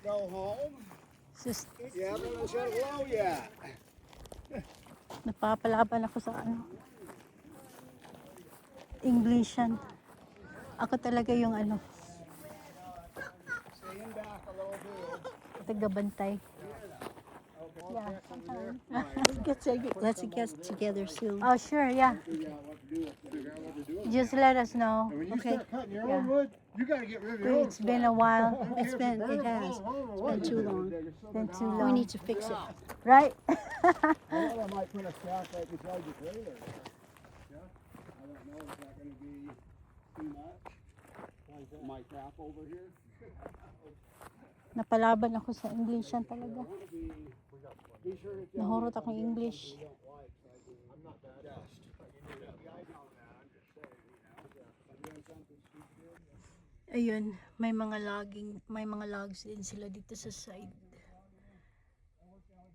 go home. Sus, You haven't said hello yet. napapalaban ako sa ano. Englishan. Ako talaga yung ano, Stand back a little bit. tagabantay. Yeah, sometimes. Let's get together soon. Oh, sure, yeah. Figure out what to do with it. Figure out what to do with it. Just let us know. And when you Okay. start cutting your Yeah. own wood, you gotta get rid of your own It's been a stuff. while. I don't It's care if you been- it burn them has. all, It's what been you too do, long. dig it, Been so too that- We long. need to fix it. Right? I thought I might put a stack right beside your trailer. Yeah? I don't know, is that gonna be too much? My crap over here? Napalaban ako sa Englishan talaga. Be sure to tell Nahurot me if akong I'm doing English. something you don't like, so I can adjust. Yeah, I know that, I'm just saying, you know. If I'm doing something stupid. Ayun, may mga logs din sila dito sa side.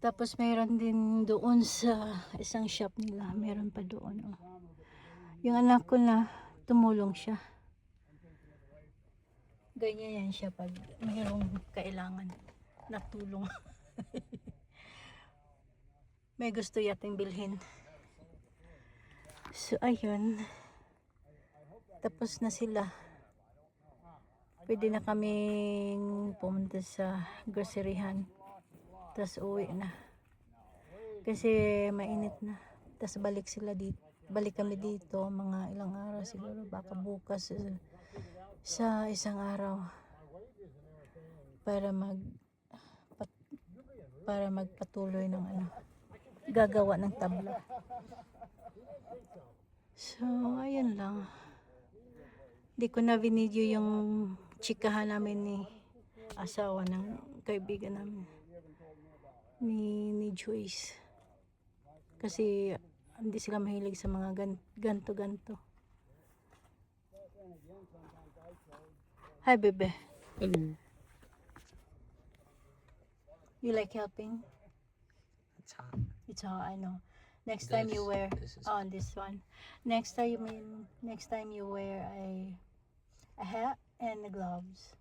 Tapos mayroon din doon sa isang shop nila, mayroon pa doon. Oh. Yung anak ko na tumulong siya. Ganyan yan siya pag mayroong kailangan na tulong. May gusto yating bilhin. So ayun. Tapos na sila. Pwede na kaming pumunta sa groceryhan. Tapos uwi na. Kasi mainit na. Tapos balik kami dito mga ilang araw siguro. Baka bukas sa isang araw. Para magpatuloy ng ano. Gagawa ng tabla. So, ayun lang. Di ko na binidyo yung chikahan namin ni asawa ng kaibigan namin ni Joyce kasi hindi sila mahilig sa mga ganto. Hi bebe, you like helping? It's hot. It's all I know. Next time you wear This is on this one. Next time you wear a hat and the gloves.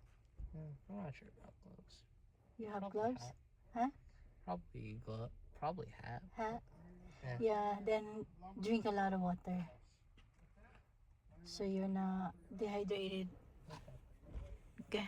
I'm not sure about gloves. You have Probably gloves? hat. Huh? Probably hat. Hat? Yeah. Yeah, then drink a lot of water. So you're not dehydrated. Okay.